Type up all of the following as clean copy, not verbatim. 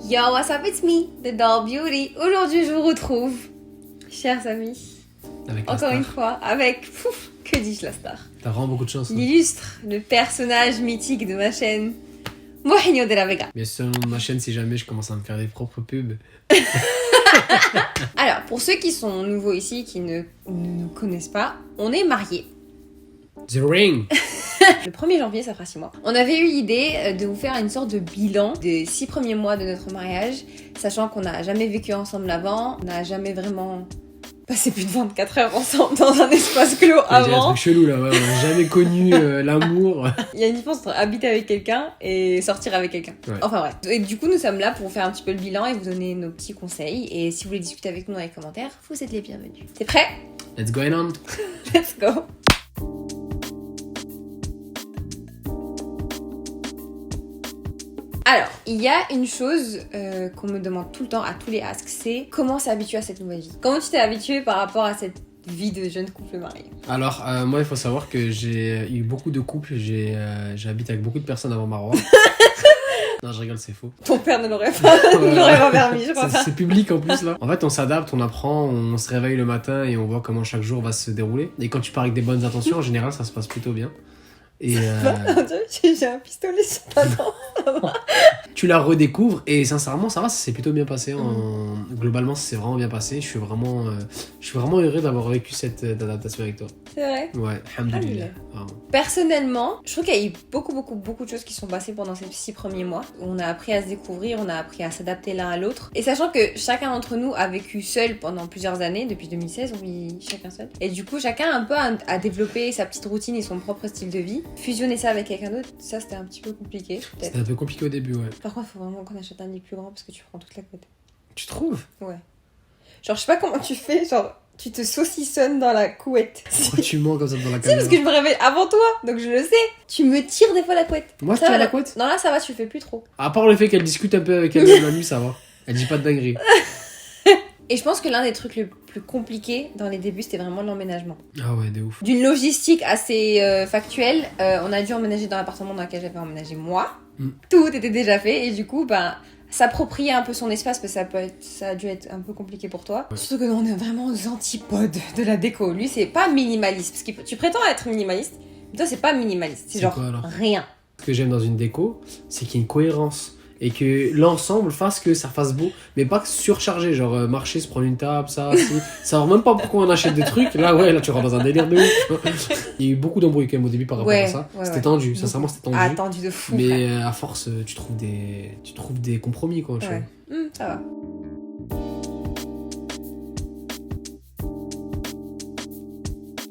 Yo, what's up, it's me, The Doll Beauty. Aujourd'hui, je vous retrouve, chers amis, encore une fois, avec, que dis-je la star? T'as vraiment beaucoup de chance. Hein. L'illustre, le personnage mythique de ma chaîne, Mohinho de la Vega. Bien sûr, le nom de ma chaîne, si jamais je commence à me faire des propres pubs. Alors, pour ceux qui sont nouveaux ici, qui ne nous connaissent pas, on est mariés. The Ring. Le 1er janvier, ça fera 6 mois. On avait eu l'idée de vous faire une sorte de bilan des 6 premiers mois de notre mariage, sachant qu'on n'a jamais vécu ensemble avant, on n'a jamais vraiment passé plus de 24 heures ensemble dans un espace clos J'ai un avant. truc chelou là, ouais, on n'a jamais connu l'amour. Il y a une différence entre habiter avec quelqu'un et sortir avec quelqu'un. Ouais. Enfin bref. Et du coup, nous sommes là pour vous faire un petit peu le bilan et vous donner nos petits conseils. Et si vous voulez discuter avec nous dans les commentaires, vous êtes les bienvenus. T'es prêt? Let's go on. Let's go! Alors, il y a une chose qu'on me demande tout le temps à tous les asks, c'est comment s'habituer à cette nouvelle vie? Comment tu t'es habitué par rapport à cette vie de jeune couple marié? Alors, moi, il faut savoir que j'ai eu beaucoup de couples, j'ai habité avec beaucoup de personnes avant Marois. Non, je rigole, c'est faux. Ton père ne l'aurait pas, ne l'aurait pas permis, je crois pas. C'est public en plus là. En fait, on s'adapte, on apprend, on se réveille le matin et on voit comment chaque jour va se dérouler. Et quand tu pars avec des bonnes intentions, en général, ça se passe plutôt bien. Et J'ai un pistolet sur ta dent. tu la redécouvres et sincèrement, ça va, ça s'est plutôt bien passé. Globalement, ça s'est vraiment bien passé. Je suis vraiment heureux d'avoir vécu cette adaptation avec toi. C'est vrai? Ouais, alhamdoulilah. Vraiment. Personnellement, je trouve qu'il y a eu beaucoup de choses qui sont passées pendant ces 6 premiers mois. On a appris à se découvrir, on a appris à s'adapter l'un à l'autre. Et sachant que chacun d'entre nous a vécu seul pendant plusieurs années, depuis 2016, on vit chacun seul. Et du coup, chacun un peu a développé sa petite routine et son propre style de vie. Fusionner ça avec quelqu'un d'autre, ça c'était un petit peu compliqué. Peut-être. C'était un peu compliqué au début, ouais. Par contre, il faut vraiment qu'on achète un lit plus grand parce que tu prends toute la couette. Tu trouves? Ouais. Genre, je sais pas comment tu fais, genre, tu te saucissonnes dans la couette. Pourquoi tu mens comme ça dans la Si, caméra? parce que je me réveille avant toi, donc je le sais. Tu me tires des fois la couette. Moi, je Ça tire va, la là- couette? Non, là, ça va, tu le fais plus trop. À part le fait qu'elle discute un peu avec elle la nuit, ça va. Elle dit pas de dinguerie. Et je pense que l'un des trucs les plus compliqués dans les débuts, c'était vraiment l'emménagement. Ah ouais, de ouf. D'une logistique assez factuelle, on a dû emménager dans l'appartement dans lequel j'avais emménagé moi. Tout était déjà fait, et du coup, s'approprier un peu son espace, parce que ça a dû être un peu compliqué pour toi. Ouais. Surtout que nous, on est vraiment aux antipodes de la déco. Lui, c'est pas minimaliste, parce que tu prétends être minimaliste, mais toi, c'est pas minimaliste. C'est genre quoi, alors? rien. Ce que j'aime dans une déco, c'est qu'il y ait une cohérence. Et que l'ensemble fasse que ça fasse beau, mais pas que surchargé, genre marcher, se prendre une table, ça, si. Ça va même pas pourquoi on achète des trucs. Là, ouais, là, tu rentres dans un délire de ouf. Il y a eu beaucoup d'embrouilles quand même au début par rapport à ça. C'était tendu, sincèrement, c'était tendu. Ah, tendu de fou. Mais à force, tu trouves des compromis, quoi. Tu Ouais. vois. Ça va.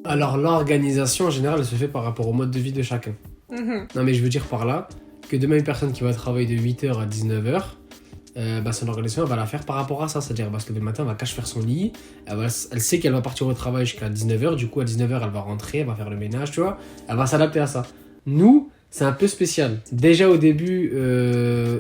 Alors, l'organisation, en général, elle se fait par rapport au mode de vie de chacun. Non, mais je veux dire par là que demain, une personne qui va travailler de 8h à 19h, son organisation, elle va la faire par rapport à ça. C'est-à-dire, elle va se lever le matin, elle va cacher faire son lit, elle sait qu'elle va partir au travail jusqu'à 19h, du coup, à 19h, elle va rentrer, elle va faire le ménage, tu vois. Elle va s'adapter à ça. Nous, c'est un peu spécial. Déjà, au début,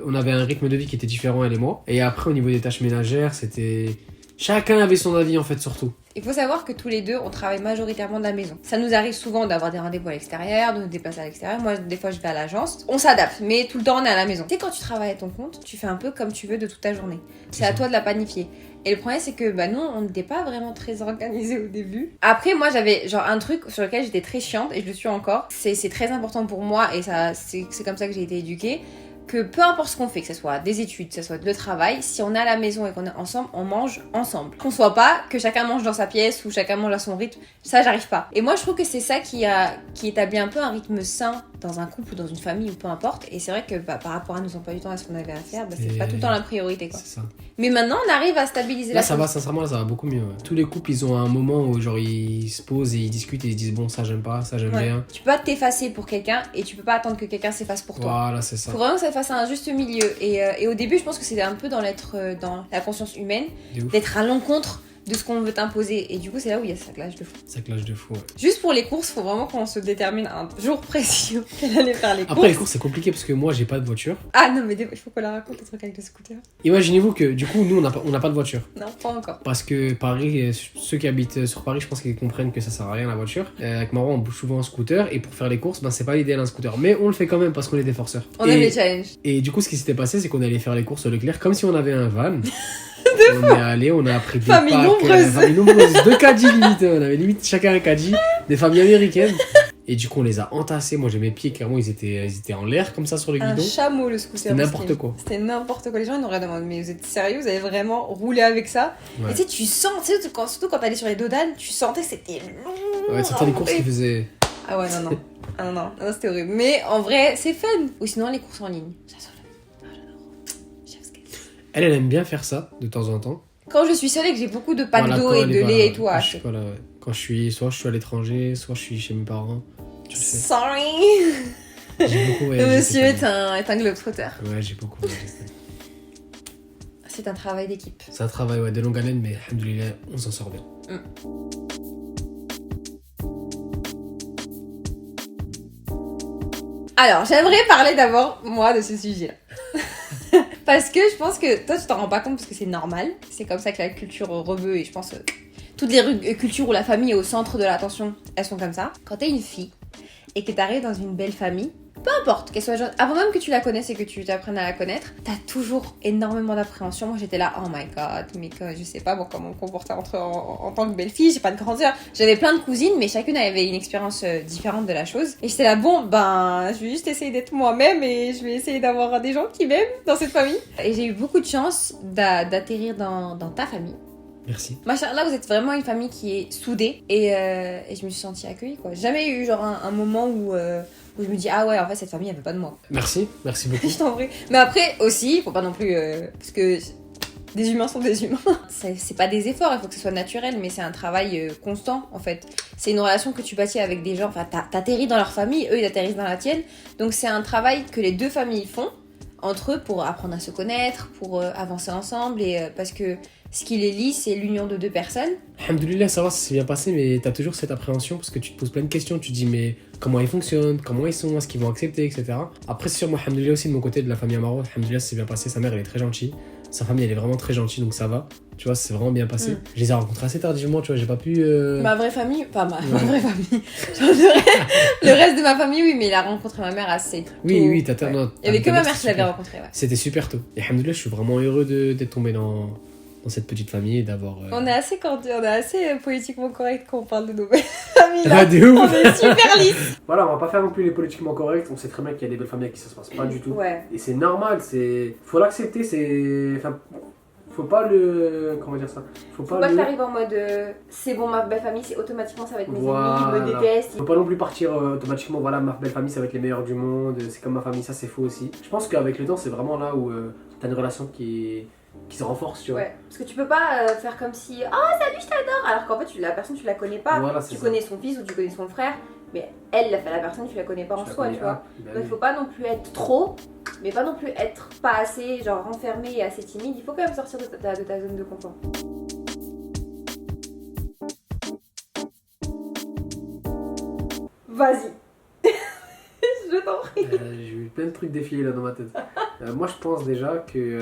on avait un rythme de vie qui était différent, elle et moi. Et après, au niveau des tâches ménagères, c'était... Chacun avait son avis, en fait, surtout. Il faut savoir que tous les deux, on travaille majoritairement de la maison. Ça nous arrive souvent d'avoir des rendez-vous à l'extérieur, de nous déplacer à l'extérieur. Moi, des fois, je vais à l'agence. On s'adapte, mais tout le temps, on est à la maison. Tu sais, quand tu travailles à ton compte, tu fais un peu comme tu veux de toute ta journée. C'est à toi de la planifier. Et le problème, c'est que nous, on n'était pas vraiment très organisés au début. Après, moi, j'avais genre un truc sur lequel j'étais très chiante, et je le suis encore. C'est très important pour moi, et ça, c'est comme ça que j'ai été éduquée. Que peu importe ce qu'on fait, que ce soit des études, que ce soit le travail, si on est à la maison et qu'on est ensemble, on mange ensemble. Qu'on soit pas, que chacun mange dans sa pièce ou chacun mange à son rythme, ça j'arrive pas. Et moi je trouve que c'est ça qui établit un peu un rythme sain dans un couple ou dans une famille ou peu importe. Et c'est vrai que par rapport à nos emplois du temps, à ce qu'on avait à faire, c'est pas tout le temps la priorité quoi. C'est ça. Mais maintenant on arrive à stabiliser Là, la ça va, sincèrement, là, ça va beaucoup mieux. Ouais. Tous les couples, ils ont un moment où genre ils se posent et ils discutent et ils se disent bon, ça j'aime pas, ça j'aime bien. Tu peux pas t'effacer pour quelqu'un et tu peux pas attendre que quelqu'un s'efface pour toi. Voilà, c'est ça. Faut vraiment que ça fasse un juste milieu. Et au début, je pense que c'était un peu dans la conscience humaine, d'être à l'encontre de ce qu'on veut t'imposer. Et du coup, c'est là où il y a ça clash de fou. Ça clash de fou, ouais. Juste pour les courses, faut vraiment qu'on se détermine un jour précis auquel aller faire les courses. Après, les courses, c'est compliqué parce que moi, j'ai pas de voiture. Ah non, mais il faut qu'on la raconte, le truc avec le scooter. Imaginez-vous que, du coup, nous, on n'a pas de voiture. Non, pas encore. Parce que Paris, ceux qui habitent sur Paris, je pense qu'ils comprennent que ça sert à rien la voiture. Avec Marwan, on bouge souvent en scooter et pour faire les courses, ben c'est pas l'idéal un scooter. Mais on le fait quand même parce qu'on est des forceurs. On aime les challenges. Et du coup, ce qui s'était passé, c'est qu'on allait faire les courses au Leclerc comme si on avait un van. On est allé, on a pris des famille packs, famille nombreuse, 2 caddies limite. On avait limite chacun un caddie, des familles américaines. Et du coup, on les a entassés. Moi, j'ai mes pieds, clairement, ils étaient en l'air comme ça sur le Un guidon. chameau le scooter. C'était n'importe quoi. C'était n'importe quoi. Les gens ils nous auraient demandé, mais vous êtes sérieux, vous avez vraiment roulé avec ça? Ouais. Et tu sais, tu sens, surtout quand t'allais sur les dodanes, tu sentais que c'était long. Ouais, c'était les courses qui faisaient. Ah ouais, non. Ah non, c'était horrible. Mais en vrai, c'est fun. Ou sinon, les courses en ligne. Elle aime bien faire ça de temps en temps. Quand je suis seule et que j'ai beaucoup de packs Voilà, d'eau quand et elle de est pas lait là, et tout à je suis pas là, ouais. Quand soit je suis à l'étranger, soit je suis chez mes parents. Tu le sais. Sorry. J'ai beaucoup voyagé. Le monsieur cette est un globetrotter. année. Ouais, j'ai beaucoup voyagé. C'est un travail d'équipe. C'est un travail de longue haleine, mais alhamdoulilah, on s'en sort bien. Alors, j'aimerais parler d'abord, moi, de ce sujet-là. Parce que je pense que toi, tu t'en rends pas compte parce que c'est normal. C'est comme ça que la culture reveut et je pense toutes les cultures où la famille est au centre de l'attention, elles sont comme ça. Quand t'es une fille et que t'arrives dans une belle famille, peu importe qu'elle soit jeune, avant même que tu la connaisses et que tu t'apprennes à la connaître, t'as toujours énormément d'appréhension. Moi j'étais là, oh my god, mais je sais pas bon, comment me comporter en tant que belle fille, j'ai pas de grande sœur. J'avais plein de cousines, mais chacune avait une expérience différente de la chose. Et j'étais là, bon, ben, je vais juste essayer d'être moi-même et je vais essayer d'avoir des gens qui m'aiment dans cette famille. Et j'ai eu beaucoup de chance d'atterrir dans ta famille. Merci. Machallah, vous êtes vraiment une famille qui est soudée et je me suis sentie accueillie quoi. J'ai jamais eu genre un moment où je me dis ah ouais en fait cette famille elle veut pas de moi. Merci beaucoup. Je t'en prie. Mais après aussi, faut pas non plus parce que des humains sont des humains. C'est pas des efforts, il faut que ce soit naturel, mais c'est un travail constant en fait. C'est une relation que tu bâtis avec des gens, enfin t'atterris dans leur famille, eux ils atterrissent dans la tienne. Donc c'est un travail que les deux familles font entre eux pour apprendre à se connaître, pour avancer ensemble et parce que ce qui les lie, c'est l'union de deux personnes. Alhamdoulilah, ça va, ça s'est bien passé, mais t'as toujours cette appréhension parce que tu te poses plein de questions. Tu te dis, mais comment ils fonctionnent, comment ils sont, est-ce qu'ils vont accepter, etc. Après, c'est sûr, moi, alhamdoulilah aussi de mon côté, de la famille Amaro, alhamdoulilah, ça s'est bien passé. Sa mère, elle est très gentille. Sa famille, elle est vraiment très gentille, donc ça va. Tu vois, c'est vraiment bien passé. Je les ai rencontrés assez tardivement, tu vois, j'ai pas pu. Ma vraie famille, pas ma vraie famille. Genre, le reste de ma famille, oui, mais il a rencontré ma mère assez tôt. Oui, t'as Il y avait que ma mère qui l'avait rencontré, ouais. C'était super tôt. Et alhamdoulilah, je suis vraiment heureux d'être tombé dans cette petite famille et d'avoir. On est assez cordial, on est assez politiquement correct quand on parle de nos belles familles. Là. De ouf. On est super lisses. Voilà, on va pas faire non plus les politiquement corrects. On sait très bien qu'il y a des belles familles à qui ça se passe pas du tout. Ouais. Et c'est normal, faut l'accepter, enfin, faut pas le. Comment dire ça? Faut pas que t'arrives en mode c'est bon, ma belle famille, c'est automatiquement ça va être mes ennemis, ils me détestent. Faut pas non plus partir automatiquement, voilà, ma belle famille ça va être les meilleurs du monde, c'est comme ma famille, ça c'est faux aussi. Je pense qu'avec le temps, c'est vraiment là où t'as une relation qui se renforce, tu vois. Ouais, parce que tu peux pas faire comme si oh salut, je t'adore, alors qu'en fait la personne tu la connais pas. Voilà, tu connais son fils ou tu connais son frère, mais la personne tu la connais pas en soi, tu vois. Donc il faut pas non plus être trop, mais pas non plus être pas assez genre renfermé et assez timide. Il faut quand même sortir de ta zone de confort. Vas-y. Je t'en prie. J'ai eu plein de trucs défiler là dans ma tête. Moi je pense déjà que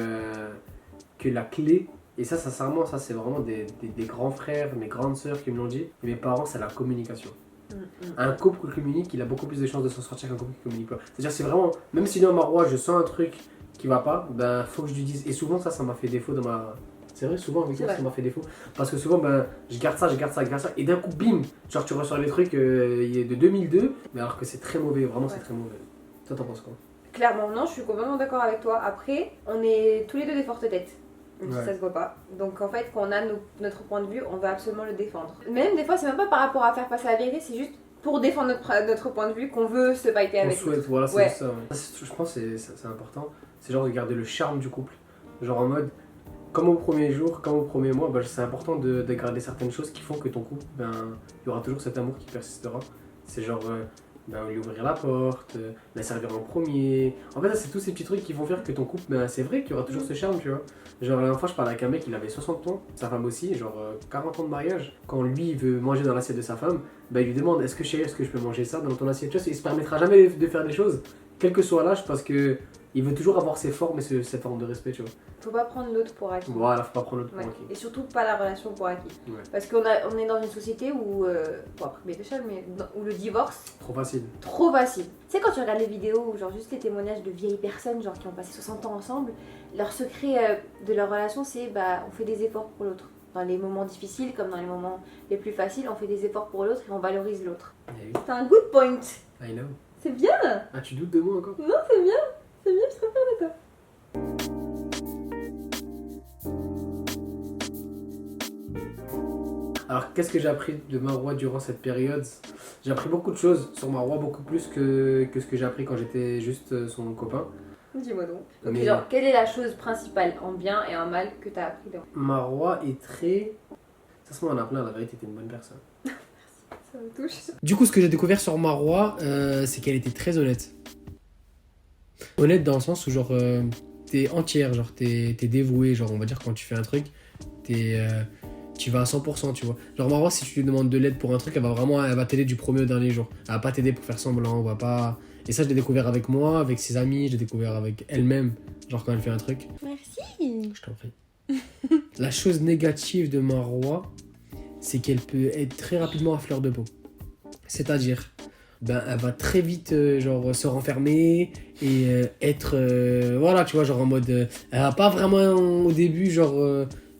la clé, et ça sincèrement, ça c'est vraiment des grands frères, mes grandes sœurs qui me l'ont dit, et mes parents, c'est la communication. Un couple qui communique, il a beaucoup plus de chances de s'en sortir qu'un couple qui communique pas. C'est-à-dire c'est vraiment, même si dans ma roi je sens un truc qui va pas, ben faut que je lui dise. Et souvent ça m'a fait défaut dans ma... C'est vrai, souvent avec ça m'a fait défaut. Parce que souvent ben je garde ça, et d'un coup bim, genre tu ressors les trucs de 2002, mais alors que c'est très mauvais, vraiment c'est très mauvais. Toi t'en penses quoi? Clairement, non, je suis complètement d'accord avec toi. Après, on est tous les deux des fortes têtes. Même si ça se voit pas. Donc en fait, quand on a notre point de vue, on va absolument le défendre. Même des fois, c'est même pas par rapport à faire passer la vérité, c'est juste pour défendre notre point de vue qu'on veut se fighter avec. On souhaite, voilà, c'est ça. Ouais. Je pense que c'est important. C'est genre de garder le charme du couple. Genre en mode, comme au premier jour, comme au premier mois, bah, c'est important de garder certaines choses qui font que ton couple, ben, il y aura toujours cet amour qui persistera. C'est genre Ben, lui ouvrir la porte, la servir en premier. En fait, là, c'est tous ces petits trucs qui vont faire que ton couple, ben, c'est vrai qu'il y aura toujours ce charme, tu vois. Genre, la dernière fois, je parlais avec un mec, il avait 60 ans, sa femme aussi, genre 40 ans de mariage. Quand lui, il veut manger dans l'assiette de sa femme, ben, il lui demande est-ce que chérie, est-ce que je peux manger ça dans ton assiette? Tu vois, il se permettra jamais de faire des choses, quel que soit l'âge, parce que il veut toujours avoir ses formes et ses formes de respect, tu vois. Faut pas prendre l'autre pour acquis. Voilà, faut pas prendre l'autre Ouais. pour acquis. Et surtout pas la relation pour acquis. Ouais. Parce qu'on est dans une société où, bon après Bétéchal, mais où le divorce, Trop facile. trop facile. Tu sais quand tu regardes les vidéos, genre juste les témoignages de vieilles personnes, genre qui ont passé 60 ans ensemble, leur secret de leur relation c'est bah on fait des efforts pour l'autre. Dans les moments difficiles comme dans les moments les plus faciles, on fait des efforts pour l'autre et on valorise l'autre. C'est un good point. I know. C'est bien. Ah, tu doutes de moi encore? Non, c'est bien. C'est bien, je serais fière de toi. Alors, qu'est-ce que j'ai appris de Marois durant cette période? J'ai appris beaucoup de choses sur Marois, beaucoup plus que ce que j'ai appris quand j'étais juste son copain. Dis-moi donc. Ok, Mais- genre, quelle est la chose principale en bien et en mal que t'as appris dans... Marois est très... Ça se met en a plein, la vérité, t'es une bonne personne. Ça me touche. Du coup, ce que j'ai découvert sur Marois, c'est qu'elle était très honnête. Honnête dans le sens où, genre, t'es entière, genre, t'es dévoué, genre, on va dire, quand tu fais un truc, tu vas à 100%, tu vois. Genre, Marois, si tu lui demandes de l'aide pour un truc, elle va t'aider du premier au dernier jour. Elle va pas t'aider pour faire semblant, on va pas... Et ça, je l'ai découvert avec moi, avec ses amis, je l'ai découvert avec elle-même, genre, quand elle fait un truc. Merci. Je t'en prie. La chose négative de Marois, c'est qu'elle peut être très rapidement à fleur de peau. C'est-à-dire, ben, elle va très vite genre, se renfermer et être... voilà, tu vois, genre en mode... elle va pas vraiment au début, genre...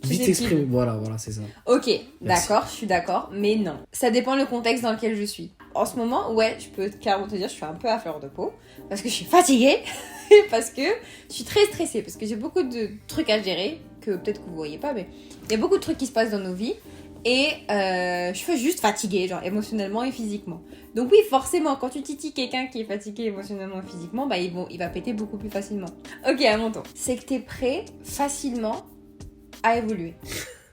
vite Susceptible. s'exprimer. Voilà, c'est ça. Ok, Merci. d'accord, je suis d'accord, mais non. Ça dépend le contexte dans lequel je suis. En ce moment, ouais, je peux carrément te dire, je suis un peu à fleur de peau, parce que je suis fatiguée, parce que je suis très stressée, parce que j'ai beaucoup de trucs à gérer, que peut-être que vous voyez pas, mais il y a beaucoup de trucs qui se passent dans nos vies, et je suis juste fatiguée, genre émotionnellement et physiquement. Donc oui, forcément, quand tu titilles quelqu'un qui est fatigué émotionnellement et physiquement, bah il va péter beaucoup plus facilement. Ok, à mon tour. C'est que t'es prêt facilement à évoluer.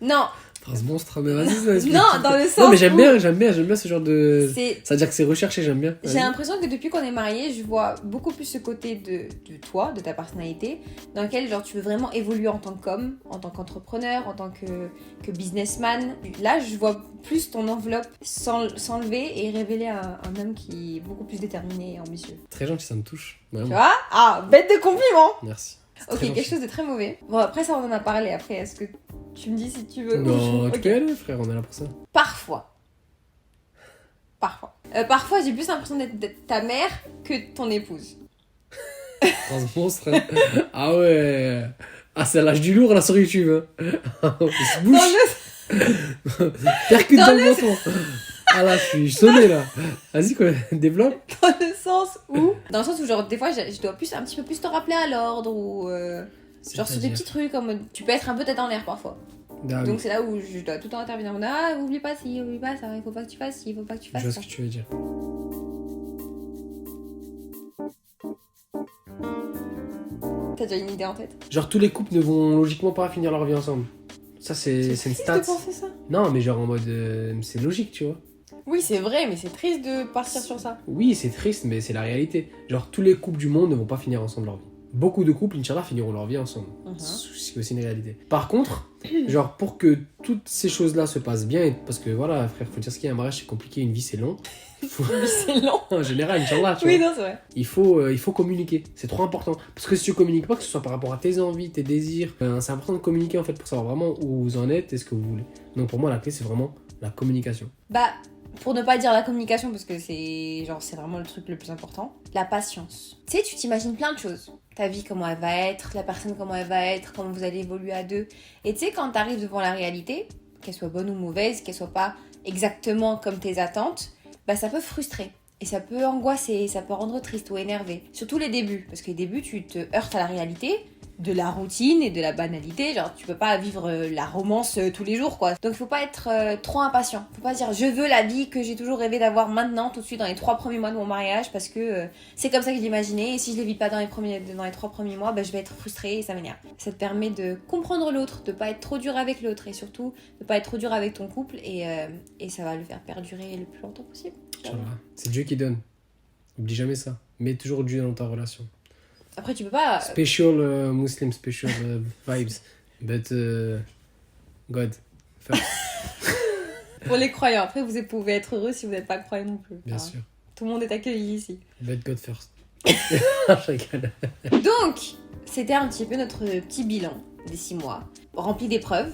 Non, Phrase monstre, mais vas-y, ça explique. non, dans le sens Non, mais j'aime où bien ce genre de... c'est... Ça veut dire que c'est recherché, j'aime bien. J'ai l'impression que depuis qu'on est mariés, je vois beaucoup plus ce côté de toi, de ta personnalité, dans lequel genre tu veux vraiment évoluer en tant qu'homme, en tant qu'entrepreneur, en tant que businessman. Là, je vois plus ton enveloppe s'enlever et révéler un homme qui est beaucoup plus déterminé et ambitieux. Très gentil, ça me touche. Tu Vraiment. vois? Ah, bête de compliment. Merci. C'est Ok, très quelque gentil. chose de très mauvais. Bon, après ça, on en a parlé. Après, est-ce que tu me dis si tu veux? Non, tu Ok. peux y aller, frère, on est là pour ça. Parfois. Parfois, j'ai plus l'impression d'être ta mère que ton épouse. Phrase monstre. Ah ouais. Ah, c'est l'âge du lourd là sur YouTube. Hein. Il se Dans bouge. le, Percute dans dans le- le menton. Ah là, je suis sonné là. Vas-y, quoi, développe. dans le sens où... Dans le sens où, genre, des fois, je dois un petit peu plus te rappeler à l'ordre ou... genre, sur des petits trucs, en mode... Tu peux être un peu tête en l'air, parfois. Ah, oui. Donc, c'est là où je dois tout le temps intervenir. En mode, ah, oublie pas ci, oublie pas ça, il faut pas que tu fasses ci, il faut pas que tu Je fasses vois ça. ce que tu veux dire. T'as déjà une idée en tête? Genre, tous les couples ne vont logiquement pas finir leur vie ensemble. Ça, c'est une triste stat. de penser ça. Non, mais genre en mode. C'est logique, tu vois. Oui, c'est vrai, mais c'est triste de partir sur ça. Oui, c'est triste, mais c'est la réalité. Genre, tous les couples du monde ne vont pas finir ensemble leur vie. Beaucoup de couples, Inch'Allah, finiront leur vie ensemble. C'est aussi une réalité. Par contre, genre, pour que toutes ces choses-là se passent bien, parce que voilà, frère, faut dire ce qu'il y a, un mariage c'est compliqué, une vie c'est long. Faut- Oui, c'est long. En général, Inch'Allah, tu Oui, vois. non, c'est vrai. Il faut communiquer, c'est trop important. Parce que si tu communiques pas, que ce soit par rapport à tes envies, tes désirs, c'est important de communiquer en fait pour savoir vraiment où vous en êtes et ce que vous voulez. Donc pour moi, la clé c'est vraiment la communication. Bah, pour ne pas dire la communication, parce que c'est vraiment le truc le plus important, la patience. Tu sais, tu t'imagines plein de choses. Ta vie, comment elle va être, la personne, comment elle va être, comment vous allez évoluer à deux. Et tu sais, quand t'arrives devant la réalité, qu'elle soit bonne ou mauvaise, qu'elle soit pas exactement comme tes attentes, bah ça peut frustrer. Et ça peut angoisser, ça peut rendre triste ou énervé. Surtout les débuts, parce que les débuts, tu te heurtes à la réalité, de la routine et de la banalité. Genre, tu peux pas vivre la romance tous les jours, quoi. Donc, il faut pas être trop impatient. Faut pas dire, je veux la vie que j'ai toujours rêvé d'avoir maintenant, tout de suite, dans les 3 premiers mois de mon mariage, parce que c'est comme ça que je l'imaginais. Et si je les vis pas dans les 3 premiers mois, bah, je vais être frustrée et ça m'énerve. Ça te permet de comprendre l'autre, de pas être trop dur avec l'autre et surtout de pas être trop dur avec ton couple et ça va le faire perdurer le plus longtemps possible. Inch'Allah. C'est Dieu qui donne. Oublie jamais ça. Mets toujours Dieu dans ta relation. Après, tu peux pas. Special Muslim, special vibes. But God. First. Pour les croyants. Après, vous pouvez être heureux si vous n'êtes pas croyant non plus. Bien sûr. Tout le monde est accueilli ici. But God first. Je rigole. Donc, c'était un petit peu notre petit bilan des 6 mois. Rempli d'épreuves,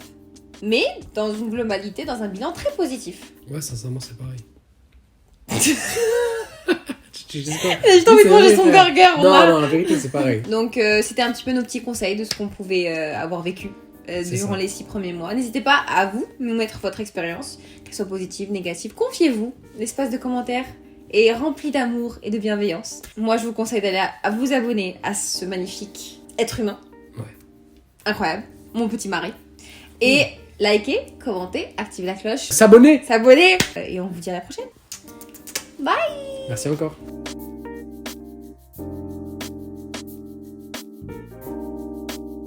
mais dans une globalité, dans un bilan très positif. Ouais, sincèrement, c'est pareil. J'ai envie de manger son burger, moi. Non, la vérité, c'est pareil. Donc, c'était un petit peu nos petits conseils de ce qu'on pouvait avoir vécu durant les 6 premiers mois. N'hésitez pas à vous nous mettre votre expérience, qu'elle soit positive, négative. Confiez-vous. L'espace de commentaires est rempli d'amour et de bienveillance. Moi, je vous conseille d'aller à vous abonner à ce magnifique être humain. Ouais. Incroyable. Mon petit mari. Et likez, commentez, activez la cloche. S'abonner. S'abonner. Et on vous dit à la prochaine. Bye. Merci encore.